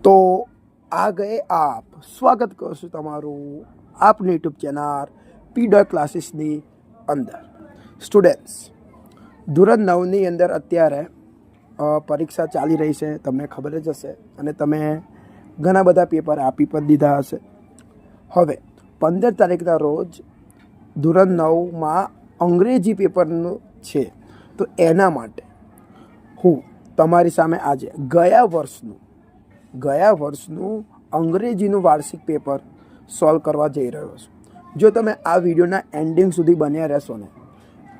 तो आ गए आप स्वागत करशुं तमारुं आपनी यूट्यूब चैनल पीडर क्लासेसनी अंदर। स्टूडेंट्स ધોરણ 9ની અંદર અત્યારે પરીક્ષા ચાલી રહી છે, તમને ખબર જ હશે અને તમે ઘણા બધા પેપર આપી પણ દીધા હશે। હવે 15 તારીખના રોજ ધોરણ 9માં અંગ્રેજી પેપરનું છે, તો એના માટે હું તમારી સામે આજે ગયા વર્ષનું અંગ્રેજીનું વાર્ષિક પેપર સોલ્વ કરવા જઈ રહ્યો છું। જો તમે આ વિડીયોના એન્ડિંગ સુધી બન્યા રહેશો ને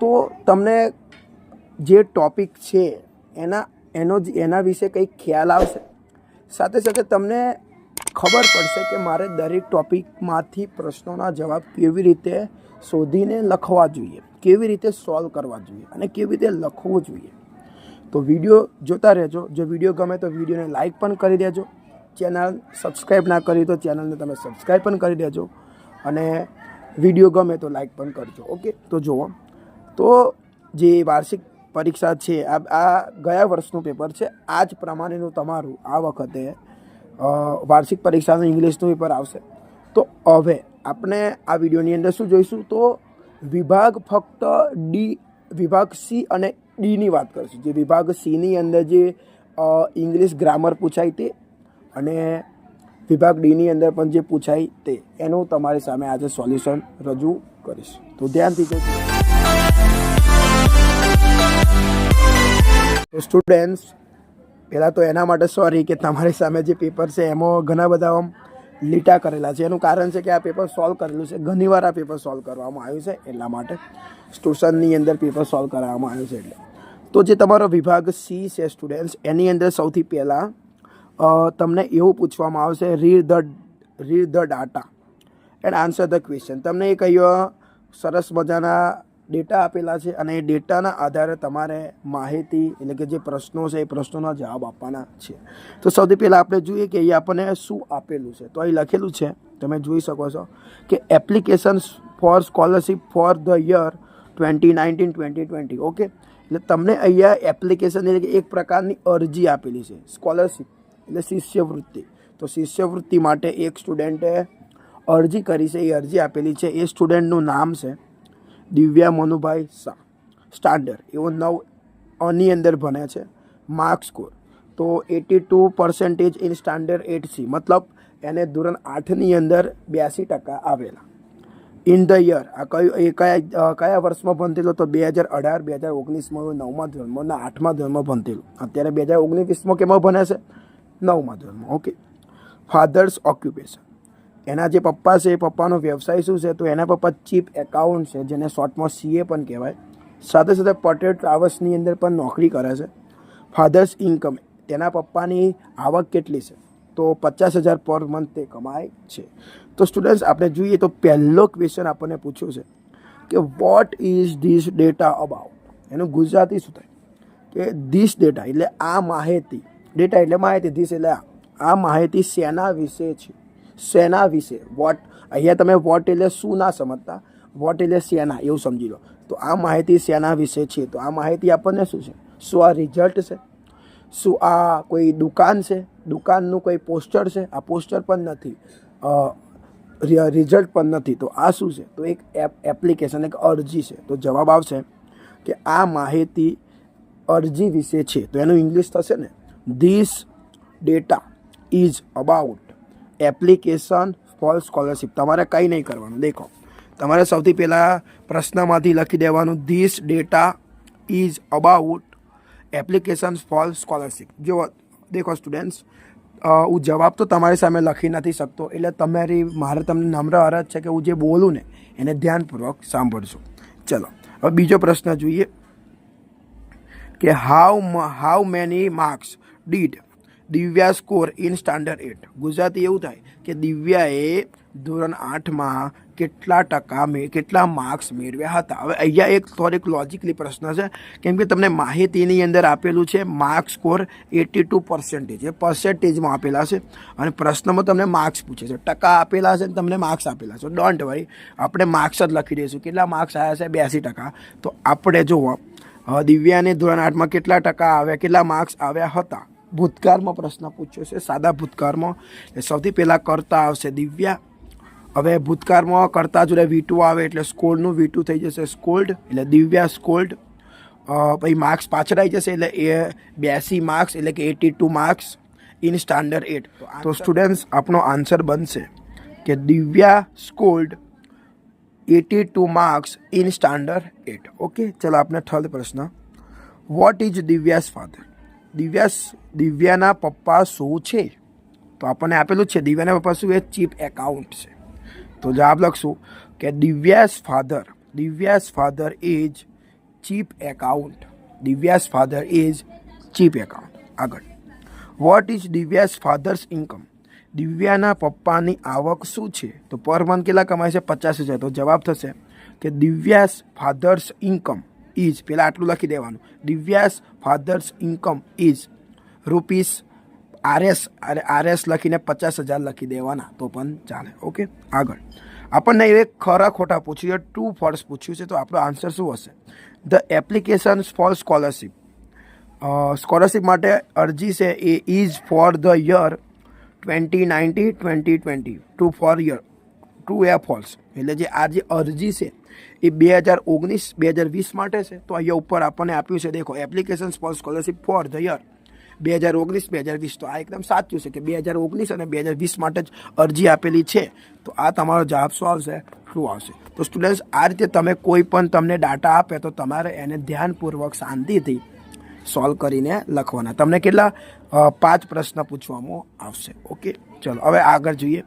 તો તમને જે ટૉપિક છે એના વિશે કંઈક ખ્યાલ આવશે, સાથે સાથે તમને ખબર પડશે કે મારે દરેક ટૉપિકમાંથી પ્રશ્નોના જવાબ કેવી રીતે શોધીને લખવા જોઈએ, કેવી રીતે સોલ્વ કરવા જોઈએ અને કેવી રીતે લખવું જોઈએ। તો વિડીયો જોતા રહેજો। જો વિડીયો ગમે તો વિડીયોને લાઇક પણ કરી દેજો, ચેનલ સબસ્ક્રાઈબ ના કરી તો ચેનલને તમે સબસ્ક્રાઈબ પણ કરી દેજો અને વિડીયો ગમે તો લાઇક પણ કરજો। ઓકે, તો જુઓ, તો જે વાર્ષિક પરીક્ષા છે આ ગયા વર્ષનું પેપર છે, આ જ પ્રમાણેનું તમારું આ વખતે વાર્ષિક પરીક્ષાનું ઇંગ્લિશનું પેપર આવશે। તો હવે આપણે આ વિડીયોની અંદર શું જોઈશું, તો ફક્ત વિભાગ સી અને ડીની વાત કરીશું। જે વિભાગ સીની અંદર જે ઇંગ્લિશ ગ્રામર પૂછાય તે અને વિભાગ ડીની અંદર પણ જે પૂછાય તે એનું તમારી સામે આજે સોલ્યુશન રજૂ કરીશ, તો ધ્યાનથી જોજો। તો સ્ટુડન્ટ્સ, પહેલાં તો એના માટે સોરી કે તમારી સામે જે પેપર છે એમાં ઘણા બધા લીટા કરેલા છે। એનું કારણ છે કે આ પેપર સોલ્વ કરેલું છે, ઘણીવાર આ પેપર સોલ્વ કરવામાં આવ્યું છે, એટલા માટે ટ્યુશનની અંદર પેપર સોલ્વ કરવામાં આવ્યું છે। એટલે તો જે તમારો વિભાગ સી છે સ્ટુડન્ટ્સ, એની અંદર સૌથી પહેલાં તમને એવું પૂછવામાં આવશે, read the data and answer the question. તમને એક અહીંયા સરસ મજાના ડેટા આપેલા છે અને એ ડેટાના આધારે તમારે માહિતી એટલે કે જે પ્રશ્નો છે એ પ્રશ્નોના જવાબ આપવાના છે। તો સૌથી પહેલાં આપણે જોઈએ કે અહીંયા આપણને શું આપેલું છે। તો અહીં લખેલું છે, તમે જોઈ શકો છો કે applications for scholarship four the year 2019-2020। Okay, એટલે તમને અહીંયા એપ્લિકેશન એટલે કે એક પ્રકારની અરજી આપેલી છે, સ્કોલરશિપ એટલે શિષ્યવૃત્તિ। તો શિષ્યવૃત્તિ માટે એક સ્ટુડન્ટે અરજી કરી છે, એ અરજી આપેલી છે। એ સ્ટુડન્ટનું નામ છે દિવ્યા મનુભાઈ શાહ, સ્ટાન્ડર્ડ એવો 9ની અંદર ભણે છે। માર્ક સ્કોર તો 82% ઇન સ્ટાન્ડર્ડ 8C, મતલબ એને ધોરણ 8ની અંદર 82% આવેલા। ઇન ધ યર આ કયા વર્ષમાં ભણતેલો, તો 2018-2019માં 9મા ધોરણમાં 8મા ધોરણમાં ભણતેલું। અત્યારે 2019-20માં કેમાં ભણે છે, 9મા ધોરણમાં। ઓકે, ફાધર્સ ઓક્યુપેશન, એના જે પપ્પા છે એ પપ્પાનો વ્યવસાય શું છે, તો એના પપ્પા ચીફ એકાઉન્ટ છે, જેને શોર્ટમાં CA પણ કહેવાય। સાથે સાથે પટેલ ટ્રાવેલ્સની અંદર પણ નોકરી કરે છે। ફાધર્સ ઇન્કમ, તેના પપ્પાની આવક કેટલી છે, તો 50,000 પર મંથ તે કમાય છે। તો સ્ટુડન્ટ્સ આપણે જોઈએ તો પહેલો ક્વેશ્ચન આપણને પૂછ્યો છે કે what is this data about. એનું ગુજરાતી શું થાય કે ધીસ ડેટા એટલે આ માહિતી, ડેટા એટલે માહિતી, ધીસ એટલે આ માહિતી શેના વિશે છે, શેના વિશે। વોટ અહીંયા તમે વોટ એટલે શું ના સમજતા, વોટ એટલે શેના એવું સમજી લો। તો આ માહિતી શેના વિશે છે, તો આ માહિતી આપણને શું છે, શું આ રિઝલ્ટ છે, શું આ કોઈ દુકાન છે, દુકાનનું કોઈ પોસ્ટર છે, આ પોસ્ટર પણ નથી, રિઝલ્ટ પણ નથી, તો આ શું છે, તો એક એપ્લિકેશન એક અરજી છે। તો જવાબ આવશે કે આ માહિતી અરજી વિશે છે। તો એનું ઇંગ્લિશ થશે ને, this data is about application for scholarship. તમારે કંઈ નહીં કરવાનું, દેખો તમારે સૌથી પહેલાં પ્રશ્નમાંથી લખી દેવાનું this data is about application for scholarship. જો દેખો સ્ટુડન્ટ્સ, હું જવાબ તો તમારી સામે લખી નથી શકતો, એટલે મારે તમને નમ્ર અરજ છે કે હું જે બોલું ને એને ધ્યાનપૂર્વક સાંભળજો। ચલો હવે બીજો પ્રશ્ન જોઈએ કે how many marks did Divya score in standard 8। Gujarati એવું થાય કે દિવ્યાએ ધોરણ 8માં કેટલા માર્ક્સ મેળવ્યા હતા। હવે અહીંયા એક થોડીક લોજિકલી પ્રશ્ન છે, કેમ કે તમને માહિતીની અંદર આપેલું છે માર્ક સ્કોર 82%, એ પર્સન્ટેજમાં આપેલા છે અને પ્રશ્નમાં તમને માર્ક્સ પૂછે છે, ટકા આપેલા છે તમને માર્ક્સ આપેલા છે। ડોન્ટ વરી, આપણે માર્ક્સ જ લખી દઈશું, કેટલા માર્ક્સ આવ્યા છે 82%। તો આપણે જુઓ દિવ્યાને ધોરણ 8માં કેટલા ટકા આવ્યા, કેટલા માર્ક્સ આવ્યા હતા, ભૂતકાળમાં પ્રશ્ન પૂછ્યો છે, સાદા ભૂતકાળમાં. સૌથી પહેલાં કરતા આવશે દિવ્યા. હવે ભૂતકાળમાં કરતા જોડે V2 આવે એટલે સ્કોલ્ડનું V2 થઈ જશે સ્કોલ્ડ, એટલે દિવ્યા સ્કોલ્ડ. પછી માર્ક્સ પાછળ આવી જશે એટલે એ 82 માર્ક્સ એટલે કે 82 માર્ક્સ ઇન સ્ટાન્ડર્ડ 8. તો સ્ટુડન્ટ્સ આપણો આન્સર બનશે કે Divya scold 82 marks in standard 8. Okay, ચલો આપણે થર્ડ પ્રશ્ન. What is Divya's father? દિવ્યાના પપ્પા શું છે? તો આપણને આપેલું જ છે દિવ્યાના પપ્પા શું એ ચીફ એકાઉન્ટ છે. તો જવાબ લખશું કે Divya's father is chief account. Divya's father is chief account. આગળ, what is Divya's father's income? દિવ્યાના પપ્પાની આવક શું છે? તો પર મંથ કેટલા કમાય છે? 50,000. તો જવાબ થશે કે દિવ્યાસ ફાધર્સ ઇન્કમ ઇઝ, પહેલાં આટલું લખી દેવાનું, Divya's father's income is rupees RS લખીને 50,000 લખી દેવાના તો પણ ચાલે. ઓકે, આગળ આપણને એક ખરા ખોટા પૂછ્યું છે, ટ્રુ ફોલ્સ પૂછ્યું છે. તો આપણો આન્સર શું હશે? The applications for scholarship. Scholarship માટે અરજી છે એ is for the year 2019-2020. True for year, true યા ફોલ્સ? એટલે જે આ જે અરજી છે એ 2019-2020 માટે છે. તો અહીંયા ઉપર આપણને આપ્યું છે, દેખો, applications for scholarship four the year 2019-2020. તો આ એકદમ સાચું છે કે 2019 અને 2020 માટે જ અરજી આપેલી છે. તો આ તમારો જવાબ શું આવશે? ટ્રુ આવશે. તો સ્ટુડન્ટ્સ, આ રીતે તમે કોઈ પણ તમને ડાટા આપે તો તમારે એને ધ્યાનપૂર્વક શાંતિથી સોલ્વ કરીને લખવાના. તમને કેટલા 5 પ્રશ્ન પૂછવામાં આવશે. ઓકે, ચલો હવે આગળ જોઈએ.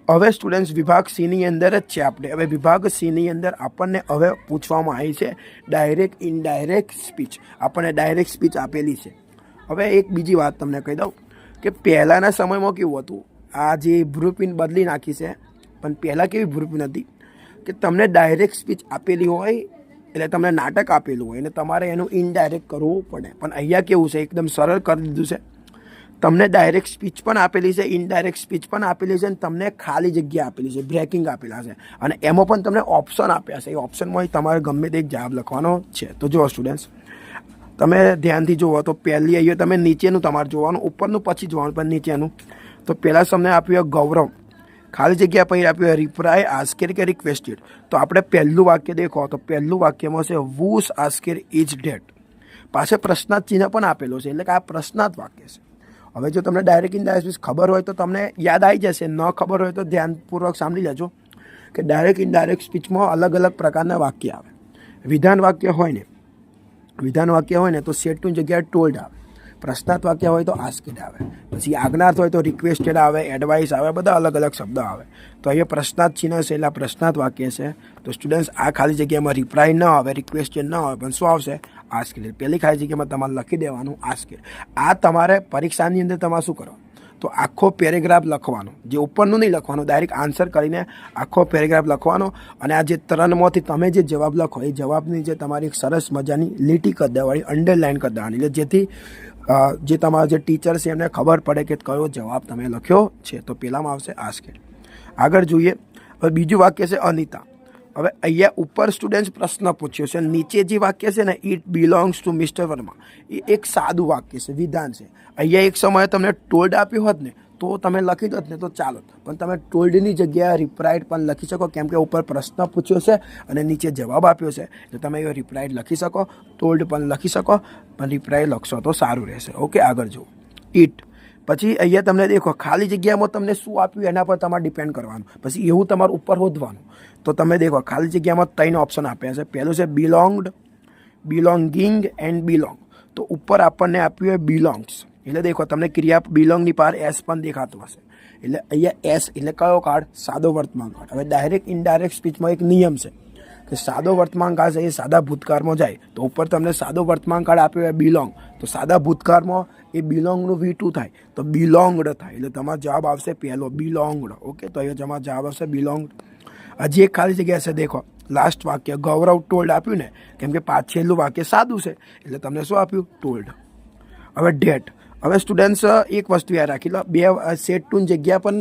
હવે સ્ટુડન્ટ્સ વિભાગ Cની અંદર જ છે આપણે. હવે વિભાગ Cની અંદર આપણને હવે પૂછવામાં આવી છે ડાયરેક્ટ ઇનડાયરેક્ટ સ્પીચ. આપણને ડાયરેક્ટ સ્પીચ આપેલી છે. હવે એક બીજી વાત તમને કહી દઉં કે પહેલાંના સમયમાં કેવું હતું, આ જે ભ્રુપિન બદલી નાખી છે, પણ પહેલાં કેવી ભ્રુપિન હતી કે તમને ડાયરેક્ટ સ્પીચ આપેલી હોય એટલે તમને નાટક આપેલું હોય અને તમારે એનું ઇનડાયરેક્ટ કરવું પડે. પણ અહીંયા કેવું છે, એકદમ સરળ કરી દીધું છે. તમને ડાયરેક્ટ સ્પીચ પણ આપેલી છે, ઇનડાયરેક્ટ સ્પીચ પણ આપેલી છે, અને તમને ખાલી જગ્યા આપેલી છે, બ્રેકિંગ આપેલા છે, અને એમાં પણ તમને ઓપ્શન આપ્યા છે. એ ઓપ્શનમાં તમારે ગમે તે એક જવાબ લખવાનો છે. તો જુઓ સ્ટુડન્ટ્સ, તમે ધ્યાનથી જુઓ તો પહેલી અહીંયા તમે નીચેનું તમારે જોવાનું, ઉપરનું પછી જોવાનું, પણ નીચેનું. તો પહેલાં તમને આપ્યું ગૌરવ, ખાલી જગ્યા પછી આપ્યું રિપ્રાય આસ્કેર કે રિક્વેસ્ટેડ. તો આપણે પહેલું વાક્ય દેખો તો પહેલું વાક્યમાં છે વુસ આસ્કેર ઇઝ ડેટ. પાછળ પ્રશ્નાર્થ ચિહ્ન પણ આપેલો છે, એટલે કે આ પ્રશ્નાર્થ વાક્ય છે. હવે જો તમને ડાયરેક્ટ ઇનડાયરેક્ટ ખબર હોય તો તમને યાદ આવી જશે, ન ખબર હોય તો ધ્યાનપૂર્વક સાંભળી લેજો કે ડાયરેક્ટ ઇનડાયરેક્ટ સ્પીચમાં અલગ અલગ પ્રકારના વાક્ય આવે. વિધાન વાક્ય હોય ને તો સેટ ટુની જગ્યાએ ટોલ્ડ આવે. પ્રશ્નાર્થ વાક્ય હોય તો આસ્કેડ આવે. પછી આજ્ઞાર્થ હોય તો રિક્વેસ્ટેડ આવે, એડવાઇસ આવે, બધા અલગ અલગ શબ્દ આવે. તો અહીંયા પ્રશ્નાર્થ ચિહ્ન છે એટલે પ્રશ્નાર્થ વાક્ય છે. તો સ્ટુડન્ટ્સ, આ ખાલી જગ્યામાં રિપ્લાય ન આવે, રિક્વેસ્ટેડ ન આવે, પણ શું આવશે? આસ્કેડ. પહેલી ખાલી જગ્યામાં તમારે લખી દેવાનું આસ્કેડ. આ તમારે પરીક્ષાની અંદર તમારે શું કરવાનું? તો આખો પેરેગ્રાફ લખવાનો, જે ઉપરનું નહીં લખવાનું, ડાયરેક્ટ આન્સર કરીને આખો પેરેગ્રાફ લખવાનો. અને આ જે 3માંથી તમે જે જવાબ લખો એ જવાબની જે તમારી એક સરસ મજાની લીટી કરી દેવાની, અંડરલાઇન કરી દેવાની, એટલે જેથી જે તમારા જે ટીચર છે એમને ખબર પડે કે કયો જવાબ તમે લખ્યો છે. તો પહેલામાં આવશે આસ્કેડ. આગળ જોઈએ. હવે બીજું વાક્ય છે અનિતા. હવે અહીંયા ઉપર સ્ટુડન્ટ્સ પ્રશ્ન પૂછ્યો છે, નીચે જે વાક્ય છે ને it belongs to mister Verma, એ એક સાદું વાક્ય છે, વિધાન છે. અહીંયા એક સમયે તમને ટોલ્ડ આપ્યું હોત ને તો તમે લખી દોત ને તો ચાલો, પણ તમે ટોલ્ડની જગ્યાએ રિપ્લાઇડ પણ લખી શકો, કેમ કે ઉપર પ્રશ્ન પૂછ્યો છે અને નીચે જવાબ આપ્યો છે. એટલે તમે એ રિપ્લાઇડ લખી શકો, ટોલ્ડ પણ લખી શકો, પણ રિપ્લાઇડ લખશો તો સારું રહેશે. ઓકે, આગળ જુઓ. ઇટ પછી અહીંયા તમને દેખો ખાલી જગ્યામાં તમને શું આપ્યું એના પર તમારે ડિપેન્ડ કરવાનું. પછી એવું તમારું ઉપર શોધવાનું. તો તમે દેખો ખાલી જગ્યામાં 3 ઓપ્શન આપ્યા છે. પહેલું છે બિલોંગ્ડ, બિલોંગિંગ એન્ડ બિલોંગ. તો ઉપર આપણને આપ્યું હોય બિલોંગ્સ, એટલે દેખો તમને ક્રિયા બિલોંગની પાર એસ પણ દેખાતું હશે. એટલે અહીંયા એસ એટલે કયો કાર્ડ? સાદો વર્તમાન કાળ. હવે ડાયરેક્ટ ઇનડાયરેક્ટ સ્પીચમાં એક નિયમ છે કે સાદો વર્તમાન કાળ છે એ સાદા ભૂતકાળમાં જાય. તો ઉપર તમને સાદો વર્તમાન કાળ આપ્યો હોય બિલોંગ, તો સાદા ભૂતકાળમાં એ બિલોંગનું V2 થાય તો બિલોંગડ થાય. એટલે તમારો જવાબ આવશે પહેલો બિલોંગડ. ઓકે, તો અહીંયા તમારો જવાબ આવશે બિલોંગડ. હજી એક ખાલી જગ્યા છે, દેખો લાસ્ટ વાક્ય ગૌરવ ટોલ્ડ આપ્યું ને, કેમ કે છેલ્લું વાક્ય સાદું છે એટલે તમને શું આપ્યું? ટોલ્ડ. હવે ડેટ. હવે સ્ટુડન્ટ્સ એક વસ્તુ યાદ રાખી લો, 2 સેટ ટુની જગ્યા પણ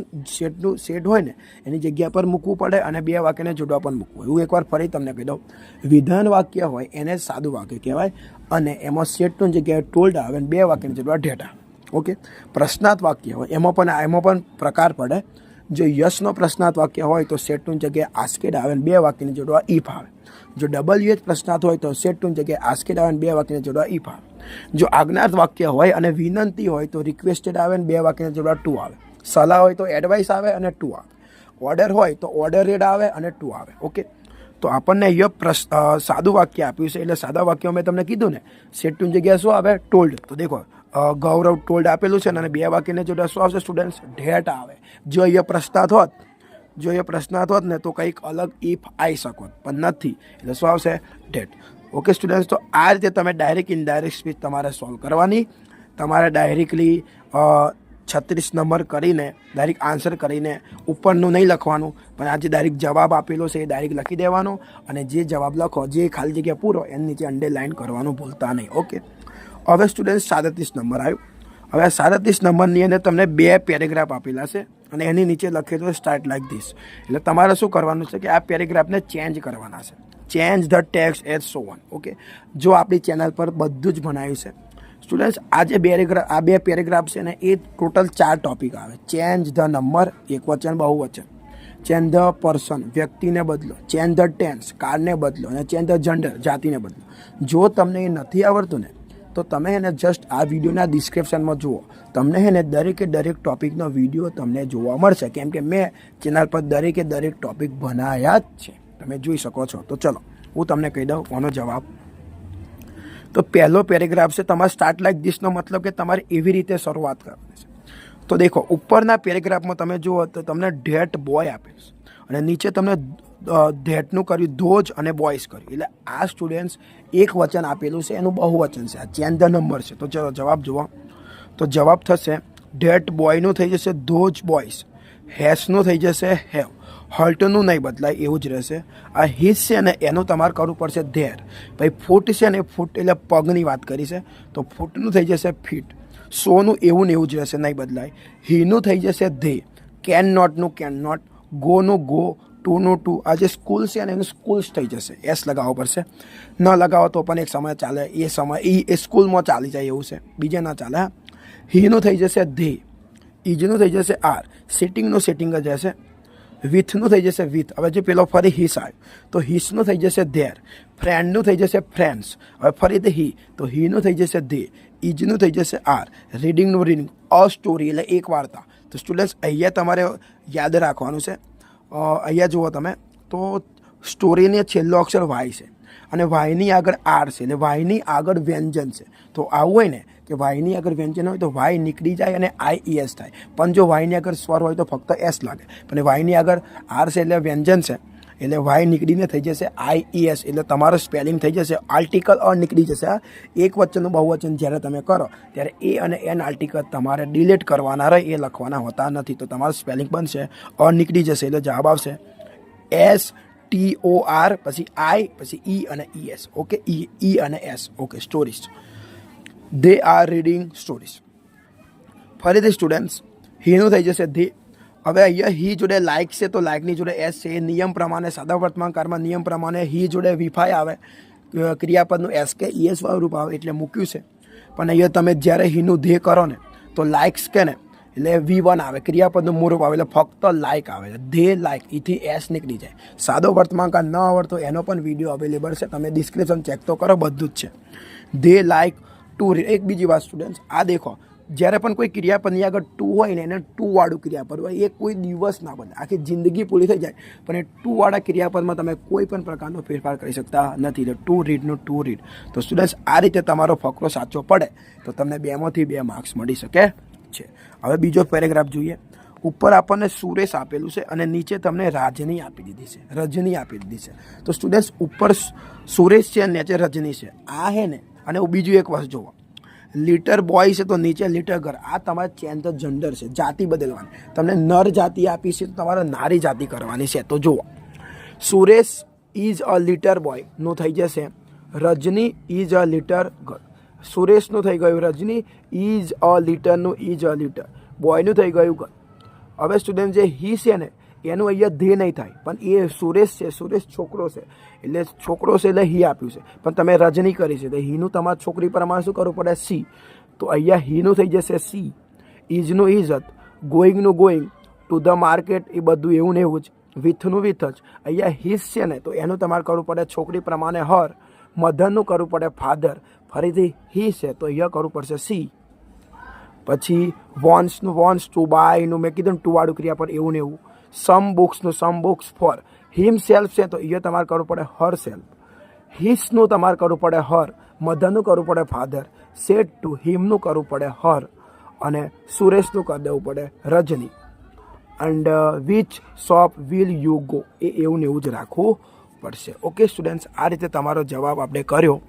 સેટ હોય ને એની જગ્યા પર મૂકવું પડે અને 2 વાક્યને જોડવા પણ મૂકવું. એવું એકવાર ફરી તમને કહી દઉં, વિધાન વાક્ય હોય એને સાદું વાક્ય કહેવાય અને એમાં સેટ ટુની જગ્યાએ ટોલ્ડ આવે અને 2 વાક્યને જોડવા ડેટા. ઓકે. પ્રશ્નાર્થ વાક્ય હોય એમાં પણ પ્રકાર પડે. જો યસનો પ્રશ્નાર્થ વાક્ય હોય તો સેટ ટુની જગ્યાએ આસ્કેડ આવે અને 2 વાક્યની જોડવા ઇફ આવે. જો WH પ્રશ્નાર્થ હોય તો સેટ ટુની જગ્યાએ આસ્કેડ આવે અને 2 વાક્યની જોડવા ઇફ આવે. જો આજ્ઞાર્થ વાક્ય હોય અને વિનંતી હોય તો રિક્વેસ્ટેડ આવે અને 2 વાક્યની જોડવા ટુ આવે. સલાહ હોય તો એડવાઇસ આવે અને ટુ આવે. ઓર્ડર હોય તો ઓર્ડરેડ આવે અને ટુ આવે. ઓકે. તો આપણને અહીંયા સાદું વાક્ય આપ્યું છે એટલે સાદા વાક્ય મેં તમને કીધું ને સેટ ટુની જગ્યાએ શું આવે? ટોલ્ડ. તો દેખો ગૌરવ ટોલ્ડ આપેલું છે અને 2 વાક્યને જોડે શું આવશે સ્ટુડન્ટ્સ? ધેટ આવે. જો અહીંયા પ્રશ્નાર્થ હોત ને તો કંઈક અલગ ઇફ આવી શકો પણ નથી એટલે શું આવશે? ધેટ. ઓકે સ્ટુડન્ટ્સ, તો આ રીતે તમે ડાયરેક્ટ ઇનડાયરેક્ટ સ્પીચ તમારે સોલ્વ કરવાની. તમારે ડાયરેક્ટલી 36 નંબર કરીને ડાયરેક્ટ આન્સર કરીને ઉપરનું નહીં લખવાનું પણ આ જે ડાયરેક્ટ જવાબ આપેલો છે એ ડાયરેક્ટ લખી દેવાનો અને જે જવાબ લખો જે ખાલી જગ્યા પૂરો એની નીચે અંડરલાઇન કરવાનું ભૂલતા નહીં. ઓકે. હવે સ્ટુડન્ટ્સ 37 નંબર આવ્યું. હવે 37 નંબરની અંદર તમને 2 પેરેગ્રાફ આપેલા છે અને એની નીચે લખેલું છે સ્ટાર્ટ લાઈક ધીસ. એટલે તમારે શું કરવાનું છે કે આ પેરેગ્રાફને ચેન્જ કરવાના છે. Change the text as so on. Okay. જો આપણી ચેનલ પર બધું જ ભણાવ્યું છે સ્ટુડન્ટ્સ. આ જે બે પેરેગ્રાફ છે ને એ ટોટલ 4 ટોપિક આવે. ચેન્જ ધ નંબર, એકવચન બહુવચન. ચેન્જ ધ પર્સન, વ્યક્તિને બદલો. ચેન્જ ધ ટેન્સ, કાળને બદલો. અને ચેન્જ ધ જેન્ડર, જાતિને બદલો. જો તમને એ નથી આવડતું ને તો તમે એને જસ્ટ આ વિડીયોના ડિસ્ક્રિપ્શનમાં જુઓ. તમને એને દરેકે દરેક ટોપિકનો વિડીયો તમને જોવા મળશે કેમ કે મેં ચેનલ પર દરેકે દરેક ટોપિક બનાવ્યા જ છે. તમે જોઈ શકો છો. તો ચલો હું તમને કહી દઉં કોનો જવાબ. તો પહેલો પેરેગ્રાફ છે તમારે સ્ટાર્ટ લાઈક ધીસનો મતલબ કે તમારે એવી રીતે શરૂઆત કરવાની છે. તો દેખો ઉપરના પેરેગ્રાફમાં તમે જુઓ તો તમને ધેટ બોય આપેલ છે અને નીચે તમને ધેટનું કર્યું ધોજ અને બોયસ કર્યું. એટલે આ સ્ટુડન્ટ્સ એક વચન આપેલું છે એનું બહુવચન છે. આ ચેન્જ ધ નંબર છે. તો ચલો જવાબ જુઓ. તો જવાબ થશે ધેટ બોયનું થઈ જશે ધોજ બોયસ. હેસનું થઈ જશે હેવ. હર્ટનું નહીં બદલાય એવું જ રહેશે. આ હિસ છે ને એનું તમારે કરવું પડશે ધેર. ભાઈ ફૂટ છે ને ફૂટ એટલે પગની વાત કરી છે તો ફૂટનું થઈ જશે ફીટ. સોનું એવું ને એવું જ રહેશે નહીં બદલાય. હીનું થઈ જશે ધે. કેન નોટનું કેન નોટ. ગોનું ગો. ટુનું ટુ. આ જે સ્કૂલ છે ને એનું સ્કૂલ્સ થઈ જશે. એસ લગાવવો પડશે. ન લગાવો તો પણ એક સમય ચાલે. એ સમય એ સ્કૂલમાં ચાલી જાય એવું છે, બીજે ના ચાલે. હા. હીનું થઈ જશે ધે. ઇજનું થઈ જશે આર. સિટિંગનું સિટિંગ જ રહેશે. વિથનું થઈ જશે વિથ. હવે જે પેલો ફરી હિસ આવ્યો તો હિસનું થઈ જશે ધેર. ફ્રેન્ડનું થઈ જશે ફ્રેન્ડ્સ. હવે ફરીથી હી તો હીનું થઈ જશે ધે. ઇજનું થઈ જશે આર. રીડિંગનું રીડિંગ. અ સ્ટોરી એટલે એક વાર્તા. તો સ્ટુડન્ટ્સ અહીંયા તમારે યાદ રાખવાનું છે. અહીંયા જુઓ તમે તો સ્ટોરીને છેલ્લો અક્ષર વાય છે અને વાયની આગળ આર છે એટલે વાયની આગળ વ્યંજન છે. તો આવું હોય ને કે વાયની આગળ વ્યંજન હોય તો વાય નીકળી જાય અને IES થાય. પણ જો વાયની આગળ સ્વર હોય તો ફક્ત એસ લાગે. પણ વાયની આગળ આર છે એટલે વ્યંજન છે એટલે વાય નીકળીને થઈ જશે IES. એટલે તમારો સ્પેલિંગ થઈ જશે આર્ટિકલ અ નીકળી જશે. એક વચનનું બહુવચન જ્યારે તમે કરો ત્યારે એ અને એન આર્ટિકલ તમારે ડિલીટ કરવાના રહે, એ લખવાના હોતા નથી. તો તમારું સ્પેલિંગ બનશે અ નીકળી જશે એટલે જવાબ આવશે STOR પછી I પછી E અને ES. ઓકે. E અને S. Okay. Stories. they are reading stories. ફરીથી સ્ટુડન્ટ્સ હીનું થઈ જશે ધી. હવે અહીંયા હી જોડે લાઇક છે તો લાઇકની જોડે એસ છે. નિયમ પ્રમાણે સાદા વર્તમાનકાળમાં નિયમ પ્રમાણે હી જોડે વિફાઈ આવે. ક્રિયાપદનું SKES વાળું રૂપ આવે એટલે મૂક્યું છે. પણ અહીંયા તમે જ્યારે હીનું ધે કરો ને તો લાઇક્સ કે ને એટલે V1 આવે. ક્રિયાપદનું મૂળ રૂપ આવે એટલે ફક્ત લાઇક આવે. ધે લાઇક એથી એસ નીકળી જાય. સાદો વર્તમાનકાળ ન આવડતો એનો પણ વિડીયો અવેલેબલ છે. તમે ડિસ્ક્રિપ્શન ચેક તો કરો, બધું જ છે. They like to read. એક બીજી વાત સ્ટુડન્ટ્સ આ દેખો જ્યારે પણ કોઈ ક્રિયાપદની આગળ ટુ હોય ને એને ટુ વાળું ક્રિયાપદ હોય એ કોઈ દિવસ ના બને. આખી જિંદગી પૂરી થઈ જાય પણ એ ટુ વાળા ક્રિયાપદમાં તમે કોઈ પણ પ્રકારનો ફેરફાર કરી શકતા નથી. એટલે ટુ રીડનું ટુ રીડ. તો સ્ટુડન્ટ્સ આ રીતે તમારો ફકરો સાચો પડે તો તમને 2માંથી 2 માર્ક્સ મળી શકે છે. હવે બીજો પેરેગ્રાફ જોઈએ. ઉપર આપણને સુરેશ આપેલું છે અને નીચે તમને રાજની આપી દીધી છે, રજની આપી દીધી છે. તો સ્ટુડન્ટ્સ ઉપર સુરેશ છે અને નીચે રજની છે. આ હે ને અને બીજું એક વસ્તુ જુઓ લિટર બોય છે તો નીચે લિટર ગર્લ. આ તમારે ચેન્જ ધ જેન્ડર છે, જાતિ બદલવાની. તમને નર જાતિ આપી છે તો તમારે નારી જાતિ કરવાની છે. તો જુઓ Suresh is a little boy નું થઈ જશે Rajni is a little girl. સુરેશનું થઈ ગયું રજની. ઇઝ અ લિટરનું ઇઝ અ લિટર. બોયનું થઈ ગયું ગર્લ. હવે સ્ટુડન્ટ જે હી છે ને એનું અહીંયા ધ્યેય નહીં થાય પણ એ સુરેશ છે. સુરેશ છોકરો છે એટલે છોકરો છે એટલે હી આપ્યું છે પણ તમે રજની કરી છે તો હીનું તમારા છોકરી પ્રમાણે શું કરવું પડે સી. તો અહીંયા હીનું થઈ જશે સી, ઇઝનું ઇઝ જ, ગોઈંગનું ગોઈંગ, ટુ ધ માર્કેટ એ બધું એવું ને એવું જ, વિથનું વિથ જ. અહીંયા હિસ છે ને તો એનું તમારે કરવું પડે છોકરી પ્રમાણે હર, મધરનું કરવું પડે ફાધર, ફરીથી હી છે તો અહીંયા કરવું પડશે સી. પછી વોન્ટ્સનું વોન્ટ્સ ટુ બાયનું મેં કીધું ને ટુવાળું ક્રિયા પર એવું ને એવું. સમ બુક્સ ફોર હિમ સેલ્ફ છે તો અહીંયા તમારે કરવું પડે હર સેલ્ફ. હિસનું તમારે કરવું પડે હર, મધરનું કરવું પડે ફાધર, સેડ ટુ હિમનું કરવું પડે હર, અને સુરેશનું કરી દેવું પડે Rajni. And which shop will you go એ એવું ને એવું જ રાખવું પડશે. ઓકે સ્ટુડન્ટ્સ, આ રીતે તમારો જવાબ આપણે કર્યો,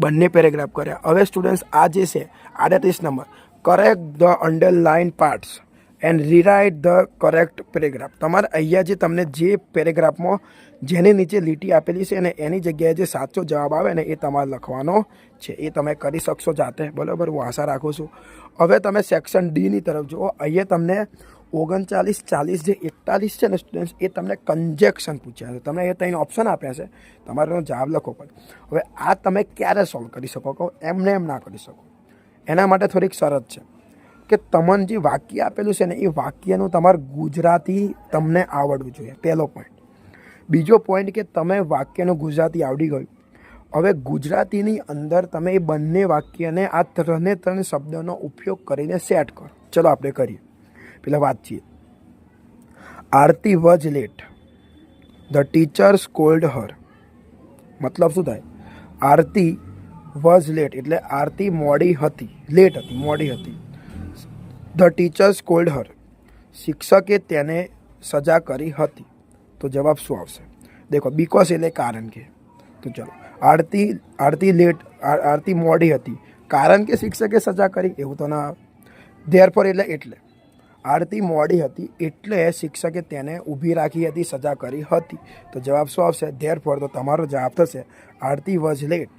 બંને પેરેગ્રાફ કર્યા. હવે સ્ટુડન્ટ્સ આ જે છે 38 number, correct the underline parts and rewrite the correct paragraph. તમારે અહીંયા જે તમને જે પેરેગ્રાફમાં જેની નીચે લીટી આપેલી છે ને એની જગ્યાએ જે સાચો જવાબ આવે ને એ તમારે લખવાનો છે. એ તમે કરી શકશો જાતે, બરાબર, હું આશા રાખું છું. હવે તમે સેક્શન ડીની તરફ જુઓ. અહીંયા તમને 39, 40 જે 41 છે ને સ્ટુડન્ટ્સ, એ તમને કન્જેક્શન પૂછ્યા છે. તમને એ ત્રણ ઓપ્શન આપ્યા છે, તમારે એનો જવાબ લખવો પડે. હવે આ તમે ક્યારે સોલ્વ કરી શકો? કહો એમને એમ ના કરી શકો. એના માટે થોડીક શરત છે કે તમને જે વાક્ય આપેલું છે ને એ વાક્યનું તમારે ગુજરાતી તમને આવડવું જોઈએ, પહેલો પોઈન્ટ. બીજો પોઈન્ટ કે તમે વાક્યનું ગુજરાતી આવડી ગયું. હવે ગુજરાતીની અંદર તમે એ બંને વાક્યને આ ત્રણે શબ્દોનો ઉપયોગ કરીને સેટ કરો. ચલો આપણે કરીએ. પેલા વાંચીએ. Aarti was late, the teacher scold her. મતલબ શું થાય? આરતી વોઝ લેટ એટલે આરતી મોડી હતી, લેટ હતી, મોડી હતી. ધ ટીચર સ્કોલ્ડ હર, શિક્ષકે તેને સજા કરી હતી. તો જવાબ શું આવશે? દેખો, બીકોઝ એટલે કારણ કે. તો ચલો, આરતી લેટ, આરતી મોડી હતી કારણ કે શિક્ષકે સજા કરી, એવું તો ના આવે. ધેરફોર એટલે આરતી મોડી હતી એટલે શિક્ષકે તેને ઊભી રાખી હતી, સજા કરી હતી. તો જવાબ શું આવશે? ધેરફોર. તો તમારો જવાબ થશે Aarti was late,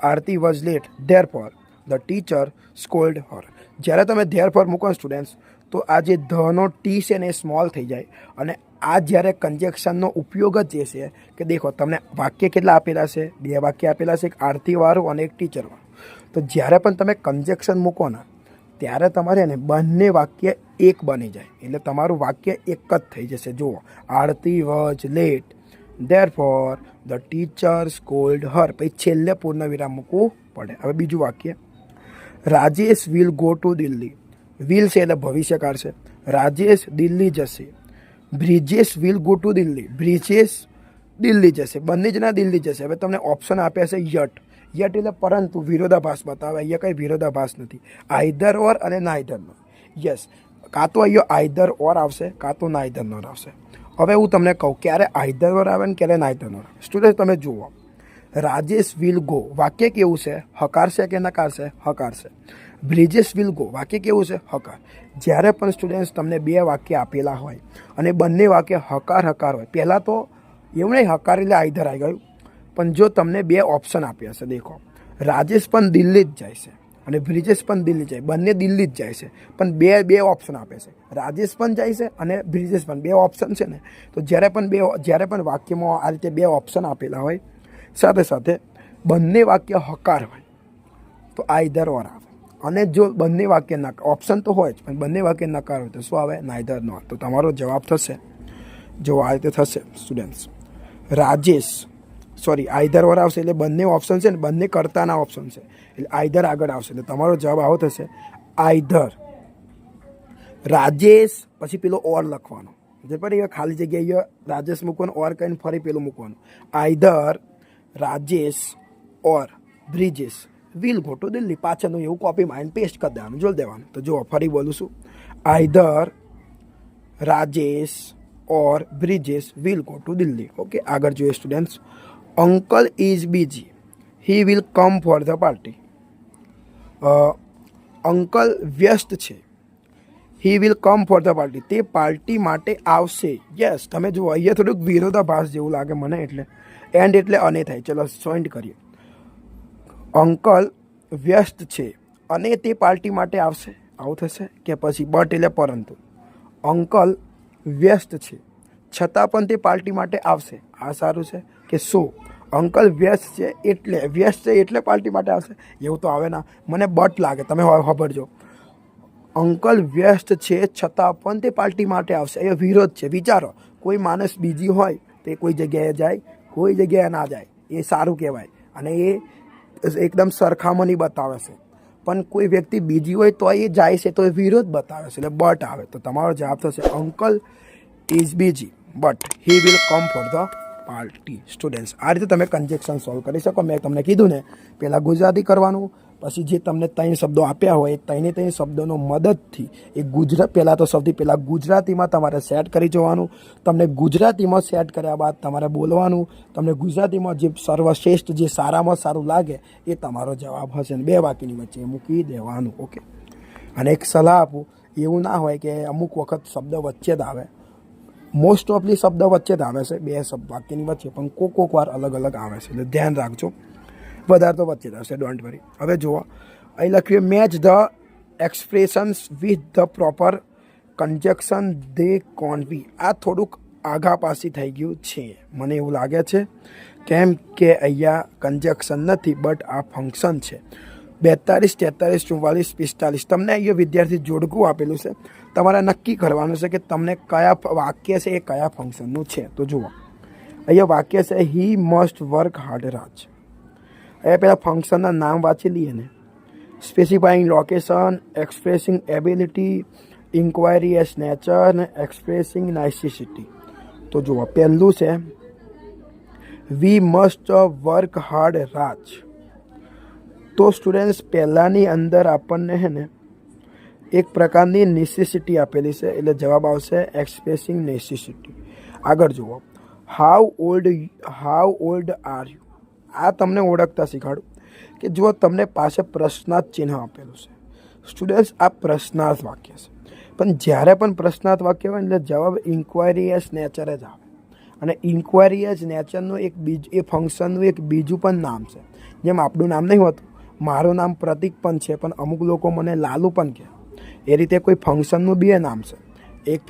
Aarti was late, therefore the teacher scold her. જ્યારે તમે ધેરફોર મૂકો સ્ટુડન્ટ્સ તો આ જે ધનો ટી છે ને એ સ્મોલ થઈ જાય. અને આ જ્યારે કન્જેક્શનનો ઉપયોગ જ જે છે કે દેખો તમને વાક્ય કેટલા આપેલા છે? 2 વાક્ય આપેલા છે, એક આરતીવાળું અને એક ટીચરવાળું. તો જ્યારે પણ તમે કન્જેક્શન મૂકો ને ત્યારે તમારે ને બંને વાક્ય એક બની જાય, એટલે તમારું વાક્ય એક જ થઈ જશે. જુઓ, Aarti was late, therefore the teacher scold her. પછી છેલ્લે પૂર્ણ વિરામ મૂકવું પડે. હવે બીજું વાક્ય, Rajesh will go to Delhi. Will છે એટલે ભવિષ્યકાળ છે. રાજેશ દિલ્હી જશે. Brijesh will go to Delhi, Brijesh Delhi જશે. બંને જણા દિલ્હી જશે. હવે તમને ઓપ્શન આપ્યા છે યટ. યટ એટલે પરંતુ, વિરોધાભાસ બતાવે. અહીંયા કંઈ વિરોધાભાસ નથી. આઈધર ઓર અને નાઈધર નો. યસ, કાં તો અહીંયા આઈધર ઓર આવશે, કાં તો નાઈધર નોર આવશે. હવે હું તમને કહું ક્યારે આઈધર ઓર આવે ને ક્યારે નાઈધર નોર આવે. સ્ટુડન્ટ તમે જુઓ, રાજેશ વિલ ગો વાક્ય કેવું છે? હકાર છે કે નકાર છે? હકાર છે. બ્રિજેશ વિલ ગો વાક્ય કેવું છે? હકાર. જ્યારે પણ સ્ટુડન્ટ્સ તમને 2 વાક્ય આપેલા હોય અને બંને વાક્ય હકાર હોય, પહેલાં તો એવું નહીં હકાર એટલે આઈધર આવી ગયું, પણ જો તમને 2 ઓપ્શન આપ્યા છે, દેખો રાજેશ પણ દિલ્હી જ જાય છે અને બ્રિજેશ પણ દિલ્હી જાય, બંને દિલ્હી જ જાય છે, પણ બે ઓપ્શન આપે છે. રાજેશ પણ જાય છે અને બ્રિજેશ પણ, 2 ઓપ્શન છે ને. તો જ્યારે પણ વાક્યમાં આ રીતે 2 ઓપ્શન આપેલા હોય, સાથે સાથે બંને વાક્ય હકાર હોય તો આઈધર ઓર આવે. અને જો બંને વાક્ય નકાર, ઓપ્શન તો હોય જ પણ બંને વાક્ય નકાર હોય તો શું આવે? નાઈધર નોર. તો તમારો જવાબ થશે, જો આ રીતે થશે સ્ટુડન્ટ્સ, રાજેશ, સોરી આઈધર ઓર આવશે એટલે બંને ઓપ્શન છે ને બંને કરતાના ઓપ્શન છે એટલે આઈધર આગળ આવશે. એટલે તમારો જવાબ આવો થશે આઈધર રાજેશ, પછી પેલો ઓર લખવાનો. બરાબર, ખાલી જગ્યાએ રાજેશ મૂકવાનું, ઓર કહીને ફરી પેલું મૂકવાનું. Either Rajesh or Brijesh will go to Delhi. પાછળનું એવું કોપી માઇન્ડ પેસ્ટ કરી દેવાનું, જોઈ દેવાનું. તો જુઓ, ફરી બોલું છું, either Rajesh or Brijesh will go to Delhi. Okay, આગળ જોઈએ students. Uncle is busy, he will come for the party. Uncle વ્યસ્ત છે, he will come for the party, તે પાર્ટી માટે આવશે. યસ, તમે જુઓ અહીંયા થોડુંક વિરોધાભાસ જેવું લાગે મને, એટલે એન્ડ એટલે અને થાય. ચલો સોઇન્ટ કરીએ. અંકલ વ્યસ્ત છે અને તે પાર્ટી માટે આવશે, આવું થશે કે પછી બટ એટલે પરંતુ. અંકલ વ્યસ્ત છે છતાં પણ તે પાર્ટી માટે આવશે, આ સારું છે કે સો અંકલ વ્યસ્ત છે એટલે પાર્ટી માટે આવશે, એવું તો આવે ના. મને બટ લાગે, તમે ખબરજો. અંકલ વ્યસ્ત છે છતાં પણ તે પાર્ટી માટે આવશે, એ વિરોધ છે. વિચારો, કોઈ માણસ બીજી હોય તે કોઈ જગ્યાએ જાય, કોઈ જગ્યાએ ના જાય, એ સારું કહેવાય અને એ એકદમ સરખામણી બતાવે છે. પણ કોઈ વ્યક્તિ બીજી હોય તો એ જાય છે તો એ વિરોધ બતાવે છે, એટલે બટ આવે. તો તમારો જવાબ થશે uncle is busy but he will come for the party. Students, આ રીતે તમે કન્જેક્શન સોલ્વ કરી શકો. મેં તમને કીધું ને, પહેલાં ગુજરાતી કરવાનું, પછી જે તમને 3 શબ્દો આપ્યા હોય એ 3 શબ્દોનો મદદથી એ પહેલાં તો સૌથી પહેલાં ગુજરાતીમાં તમારે સેટ કરી જવાનું. તમને ગુજરાતીમાં સેટ કર્યા બાદ તમારે બોલવાનું. તમને ગુજરાતીમાં જે સર્વશ્રેષ્ઠ, જે સારામાં સારું લાગે એ તમારો જવાબ હશે. 2 વાક્યની વચ્ચે મૂકી દેવાનું. ઓકે. અને એક સલાહ આપું, એવું ના હોય કે અમુક વખત શબ્દ વચ્ચે જ આવે. મોસ્ટ ઓફલી શબ્દ વચ્ચે જ આવે છે, 2 વાક્યની વચ્ચે, પણ કોક વાર અલગ અલગ આવે છે, એટલે ધ્યાન રાખજો. વધારે તો વચ્ચે જ આવશે, ડોન્ટ વરી. હવે જુઓ, અહીં લખ્યું match the expressions with the proper conjunction they convey. આ થોડુંક આગા પાછી થઈ ગયું છે, મને એવું લાગે છે, કેમ કે અહીંયા કન્જક્શન નથી બટ આ ફંક્શન છે. 42, 43, 44, 45 તમને અહીંયા વિદ્યાર્થી જોડકું આપેલું છે. તમારે નક્કી કરવાનું છે કે તમને કયા વાક્ય છે એ કયા ફંક્શનનું છે. તો જુઓ, અહીંયા વાક્ય છે he must work hard. Raj, અહીંયા પહેલાં ફંક્શનના નામ વાંચી લઈએ ને. Specifying location, expressing ability, inquiry as nature ને એક્સપ્રેસિંગ નાઇસિસિટી. તો જુઓ, પહેલું છે we must work hard Raj. તો સ્ટુડન્ટ્સ, પહેલાંની અંદર આપણને છે ને એક પ્રકારની નેસેસિટી આપેલી છે, એટલે જવાબ આવશે એક્સપ્રેસિંગ નેસેસિટી. આગળ જુઓ, હાઉ ઓલ્ડ આર યુ. આ તમને ઓળખતા શીખવાડું કે જુઓ, તમને પાસે પ્રશ્નાર્થ ચિહ્ન આપેલું છે. સ્ટુડન્ટ્સ, આ પ્રશ્નાર્થ વાક્ય છે, પણ જ્યારે પણ પ્રશ્નાર્થ વાક્ય હોય એટલે જવાબ ઇન્ક્વાયરી એસ નેચર જ આવે. અને ઇન્ક્વાયરી એસ નેચરનું એ ફંક્શનનું એક બીજું પણ નામ છે. જેમ આપણું નામ નહીં હોતું, મારું નામ પ્રતિક પણ છે, પણ અમુક લોકો મને લાલુ પણ કહે. એ રીતે કોઈ ફંક્શનનું 2 નામ છે. એક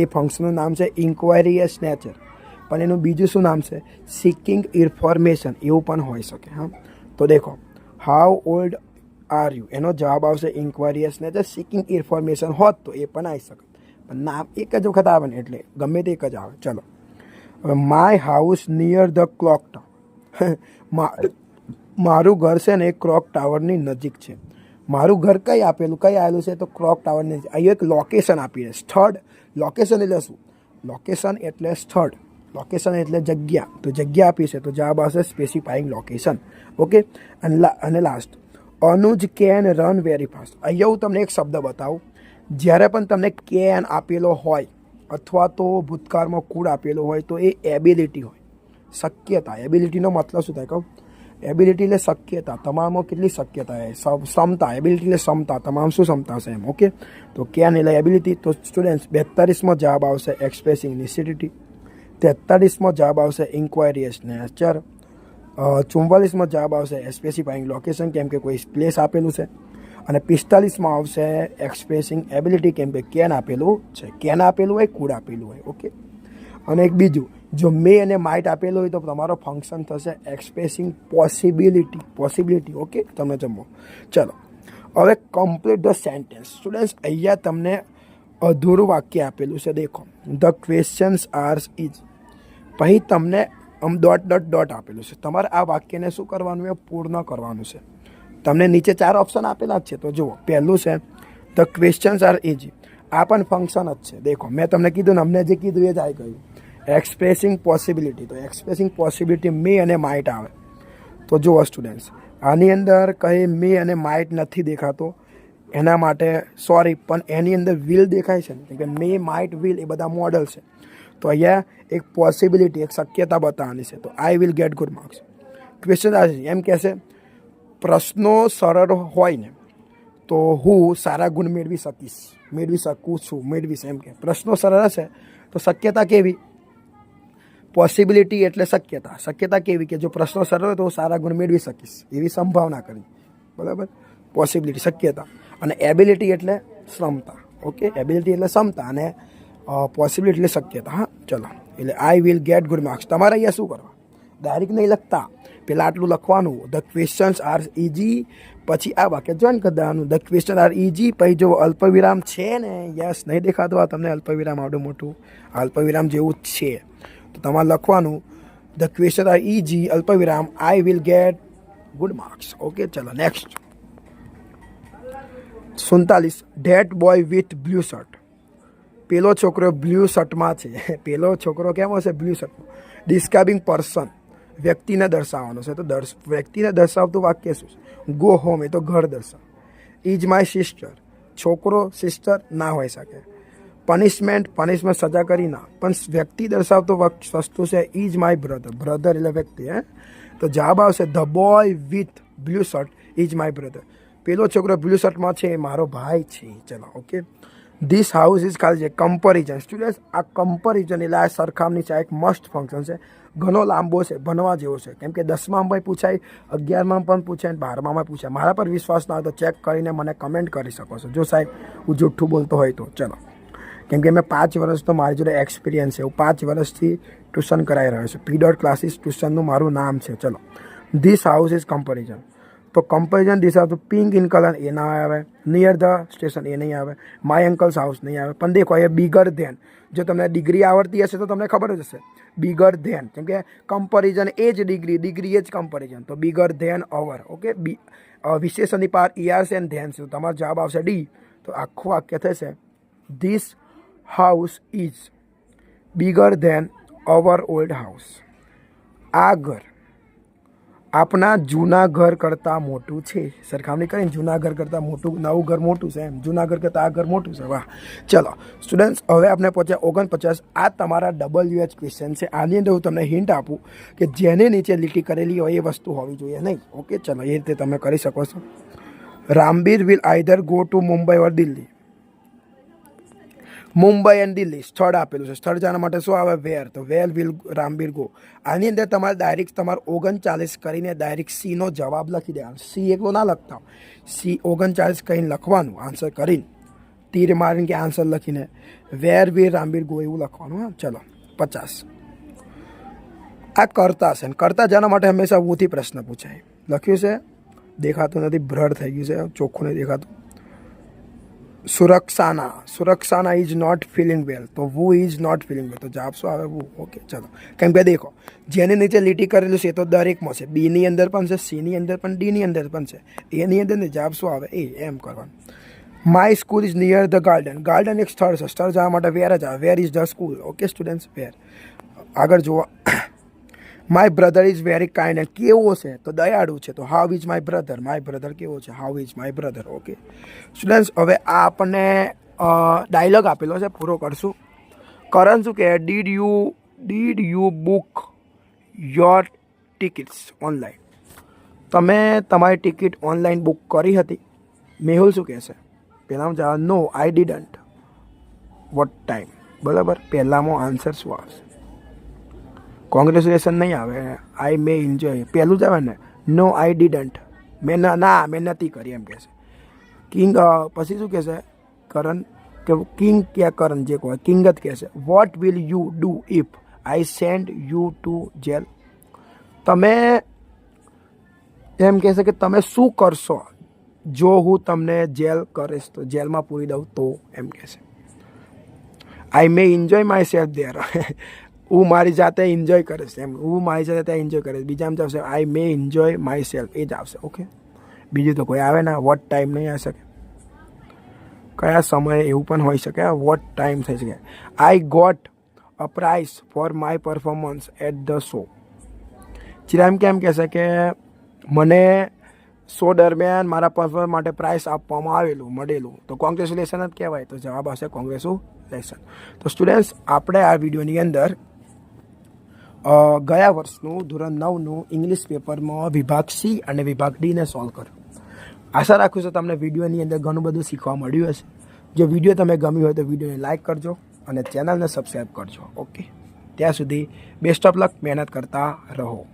ફંક્શનનું નામ છે ઇન્ક્વાયરી એસ નેચર, પણ એનું બીજું શું નામ છે? સિકિંગ ઇન્ફોર્મેશન, એવું પણ હોઈ શકે. હા, તો દેખો, હાઉ ઓલ્ડ આર યુ, એનો જવાબ આવશે inquiry as nature. Seeking information હોત તો એ પણ આવી શકે, પણ નામ એક જ વખત આવે ને એટલે ગમે તે એક જ આવે. ચલો, હવે my house near the clock tower. મારું ઘર છે ને એ ક્લોક ટાવરની નજીક છે. મારું ઘર કઈ આવેલું છે? તો ક્લોક ટાવરની. અહીં એક લોકેશન આપી છે, સ્થળ. લોકેશન એટલે શું? લોકેશન એટલે સ્થળ, લોકેશન એટલે જગ્યા. તો જગ્યા આપી છે, તો જવાબ આવશે સ્પેસિફાઈંગ લોકેશન. ઓકે. અને last, Anuj can run very fast. અહીંયા હું તમને એક શબ્દ બતાવું. જ્યારે પણ તમને કેન આપેલો હોય અથવા તો ભૂતકાળમાં કુડ આપેલો હોય તો એ એબિલિટી હોય, શક્યતા. એબિલિટીનો મતલબ શું થાય કહું? એબિલિટી એટલે શક્યતા. તમારામાં કેટલી શક્યતા છે? ક્ષમતા. એબિલિટી એટલે ક્ષમતા. તમામ શું ક્ષમતા છે એમ. ઓકે. તો કેન એટલે એબિલિટી. તો સ્ટુડન્ટ્સ, 42માં જવાબ આવશે એક્સપ્રેસિંગ નેસેસિટી. 43માં જવાબ આવશે ઇન્ક્વાયરી એસ નેચર. 44માં જવાબ આવશે સ્પેસિફાઈંગ લોકેશન, કેમ કે કોઈ પ્લેસ આપેલું છે. અને 45માં આવશે એક્સપ્રેસિંગ એબિલિટી, કેમ કે કેન આપેલું છે. કેન આપેલું હોય, કુડ આપેલું હોય. ઓકે. અને એક બીજું, જો મે અને માઇટ આપેલું હોય તો તમારો ફંક્શન થશે એક્સપ્રેસિંગ પોસિબિલિટી. ઓકે, તમે જમો. ચલો, હવે કમ્પ્લીટ ધ સેન્ટેન્સ. સ્ટુડન્ટ્સ, અહીંયા તમને અધૂરું વાક્ય આપેલું છે. દેખો, ધ ક્વેશ્ચન્સ આર ઇઝ, પછી તમને ડોટ આપેલું છે. તમારે આ વાક્યને શું કરવાનું છે? પૂર્ણ કરવાનું છે. તમને નીચે 4 ઓપ્શન આપેલા જ છે. તો જુઓ, પહેલું છે ધ ક્વેશ્ચન્સ આર ઇઝી. આ પણ ફંક્શન જ છે. દેખો, મેં તમને કીધું ને, અમને જે કીધું એ જ આવી ગયું. એક્સપ્રેસિંગ પોસિબિલિટી, તો એક્સપ્રેસિંગ પોસિબિલિટી મે અને માઇટ આવે. તો જુઓ સ્ટુડન્ટ્સ, આની અંદર કંઈ મે અને માઇટ નથી દેખાતો, એના માટે સોરી, પણ એની અંદર વિલ દેખાય છે ને, કે મે, માઇટ, વિલ એ બધા મોડલ છે. તો અહીંયા એક પોસિબિલિટી, એક શક્યતા બતાવવાની છે. તો I will get good marks. Question એમ કહેશે, પ્રશ્નો સરળ હોય ને તો હું સારા ગુણ મેળવી શકું છું. એમ કે પ્રશ્નો સરળ હશે તો શક્યતા કેવી? પોસિબિલિટી એટલે શક્યતા કેવી? કે જો પ્રશ્નો સરળ હોય તો હું સારા ગુણ મેળવી શકીશ, એવી સંભાવના કરી. બરાબર? પોસિબિલિટી શક્યતા. અને એબિલિટી એટલે ક્ષમતા. ઓકે, એબિલિટી એટલે ક્ષમતા અને પોસિબિલિટી એટલે શક્યતા. હા, ચલો, એટલે આઈ વિલ ગેટ ગુડ માર્ક્સ. તમારે અહીંયા શું કરવા? ડાયરેક્ટ નહીં લખતા, પહેલાં આટલું લખવાનું, ધ ક્વેશ્ચન્સ આર ઇઝી, પછી આ વાક્ય જોઈન કરી દેવાનું, ધ ક્વેશ્ચન આર ઇઝી, પછી જો અલ્પવિરામ છે ને, યસ નહીં દેખાતું આ તમને અલ્પવિરામ આવડું મોટું, અલ્પવિરામ જેવું જ છે, તો તમારે લખવાનું ધ ક્વેશ્ચન આર ઇઝી અલ્પવિરામ, I will get good marks. Okay, ચલો next. 47, that boy with blue shirt. પેલો છોકરો બ્લુ શર્ટમાં છે. પેલો છોકરો કેમ હશે? બ્લુ શર્ટમાં. ડિસ્ક્રાઇબિંગ પર્સન, વ્યક્તિને દર્શાવવાનો છે, તો વ્યક્તિને દર્શાવતું વાક્ય શું છે? ગો હોમ, એ તો ઘર દર્શાવ. ઇઝ માય સિસ્ટર, છોકરો સિસ્ટર ના હોઈ શકે. પનિશમેન્ટ, પનિશમેન્ટ સજા કરી ના, પણ વ્યક્તિ દર્શાવતો વસ્તુ છે ઇઝ માય બ્રધર, બ્રધર એટલે વ્યક્તિ. તો જવાબ આવશે the boy with blue shirt is my brother. પેલો છોકરો બ્લુ શર્ટમાં છે એ મારો ભાઈ છે. ચલો ઓકે. ધીસ હાઉસ ઇઝ ખાલી છે કમ્પેરિઝન. સ્ટુડન્ટ્સ, આ કમ્પેરિઝન એટલે આ સરખામણી છે, એક મસ્ટ ફંક્શન છે, ઘણો લાંબો છે, ભણવા જેવો છે, કેમ કે 10માં પણ પૂછાય, 11માં પણ પૂછાય, 12માં પૂછાય. મારા પર વિશ્વાસ ના હોય તો ચેક કરીને મને કમેન્ટ કરી શકો છો, જો સાહેબ હું જુઠ્ઠું બોલતો હોય તો. ચલો, કેમ કે મેં 5 વર્ષ તો મારી જોડે એક્સપિરિયન્સ છે, હું 5 વર્ષથી ટ્યુશન કરાવી રહ્યો છું. પી. ક્લાસીસ ટ્યુશનનું મારું નામ છે. ચલો, ધીસ હાઉસ ઇઝ કમ્પેરિઝન. તો comparison this house pink in colour, એ ના આવે. નિયર ધ સ્ટેશન, એ નહીં આવે. માય અંકલ્સ હાઉસ નહીં આવે. પણ દેખો એ બિગર ધેન, જો તમને ડિગ્રી આવડતી હશે તો તમને ખબર જ હશે, બિગર ધેન, કેમ કે કમ્પેરિઝન એ જ ડિગ્રી, ડિગ્રી એ જ કમ્પેરિઝન, તો બિગર ધેન અવર. ઓકે, વિશેષણની પાર ER છે અને ધેન છે, તો તમારો જવાબ આવશે ડી. તો આખું વાક્ય થશે this house is bigger than our old house. આ ઘર આપણા જૂના ઘર કરતાં મોટું છે. સરખામણી કરીને જૂના ઘર કરતાં મોટું, નવું ઘર મોટું છે, એમ જૂના ઘર કરતાં આ ઘર મોટું છે. વાહ. ચલો સ્ટુડન્ટ્સ, હવે આપણે પહોંચ્યા 49. આ તમારા WH ક્વેશ્ચન છે. આની અંદર હું તમને હિન્ટ આપું કે જેને નીચે લીટી કરેલી હોય એ વસ્તુ હોવી જોઈએ નહીં. ઓકે, ચલો એ રીતે તમે કરી શકો છો. Rambir will either go to Mumbai or Delhi. Mumbai અને દિલ્હી સ્થળ આપેલું છે. સ્થળ જવા માટે શું આવે? વેર. તો વેર વિલ રામબીર ગો. આની અંદર તમારે ડાયરેક્ટ તમારે 39 કરીને ડાયરેક્ટ સીનો જવાબ લખી દેવાનો. સી એકલો ના લખતા, સી 39 કહીને લખવાનું, આન્સર કરીને, તીર મારીને કે આન્સર લખીને વેર વિલ રામબીર ગો એવું લખવાનું. હા, ચલો 50. આ કરતા છે, કરતા જવા માટે હંમેશા વોથી પ્રશ્ન પૂછાય. લખ્યું છે, દેખાતું નથી, બ્લર થઈ ગયું છે, ચોખ્ખું નહીં દેખાતું. સુરક્ષાના, સુરક્ષાના ઇઝ નોટ ફિલિંગ વેલ, તો who is not feeling well, તો જવાબ શું આવે? વુ. ઓકે, ચલો. કેમ કે દેખો જેની નીચે લીટી કરેલું છે એ તો દરેકમાં છે, બીની અંદર પણ છે, સીની અંદર પણ, ડીની અંદર પણ છે, એની અંદર ને જવાબ શું આવે? એ એમ કરવાનું. My school is near the garden. Garden એક સ્થળ છે, સ્થળ જવા માટે વેર જ આવે. Where is the school. Okay students, where. આગળ જુઓ. My brother is very kind and, કેવો છે? તો દયાળુ છે, તો how is my brother. My brother કેવો છે? How is my brother. Okay students, હવે આ આપણને ડાયલોગ આપેલો છે, પૂરો કરશું. કરણ શું કહે? Did you book your tickets online. તમે તમારી ટિકિટ ઓનલાઈન બુક કરી હતી? મેહુલ શું કહેશે? પહેલામાં જવાબ નો આઈ ડીડન્ટ. What time? બરાબર, પહેલામાં આન્સર શું આવશે? કોંગ્રેચ્યુલેશન નહીં આવે, આઈ મે એન્જોય પહેલું જ આવે ને. નો આઈ ડીડન્ટ, મેં નથી કરી એમ કહેશે. કિંગ પછી શું કહેશે? કરણ કે કિંગ કે કરણ જે કહે કિંગ જ કહેશે. What will you do if I send you to jail? તમે એમ કહેશે કે તમે શું કરશો જો હું તમને જેલ કરીશ, તો જેલમાં પૂરી દઉં તો, એમ કહેશે. આઈ મે એન્જોય માય સેલ્ફ દેર. હું મારી જાતે એન્જોય કરીશ, એમ હું મારી જાતે એન્જોય કરીશ. બીજામાં આવશે આઈ મે એન્જોય માય સેલ્ફ, એ જ આવશે. ઓકે, બીજું તો કોઈ આવે ના. વોટ ટાઈમ નહીં આવી શકે, કયા સમયે એવું પણ હોઈ શકે. વોટ ટાઈમ થઈ શકે. I got a prize for my performance at the show. ચિરામ કેમ કહેશે કે મને શો દરમિયાન મારા પરફોર્મન્સ માટે પ્રાઇઝ આપવામાં મળેલું, તો કોંગ્રેચ્યુલેશન જ કહેવાય. તો જવાબ આવશે કોંગ્રેચ્યુલેશન. તો સ્ટુડન્ટ્સ, આપણે આ વિડીયોની અંદર ગયા વર્ષનું ધોરણ 9નું ઇંગ્લિશ પેપરમાં વિભાગ C અને વિભાગ Dને સોલ્વ કર્યું. આશા રાખું છું તમને વિડીયોની અંદર ઘણું બધું શીખવા મળ્યું હશે. જો વિડીયો તમે ગમ્યું હોય તો વિડીયોને લાઇક કરજો અને ચેનલને સબસ્ક્રાઈબ કરજો. ઓકે, ત્યાં સુધી બેસ્ટ ઓફ લક, મહેનત કરતા રહો.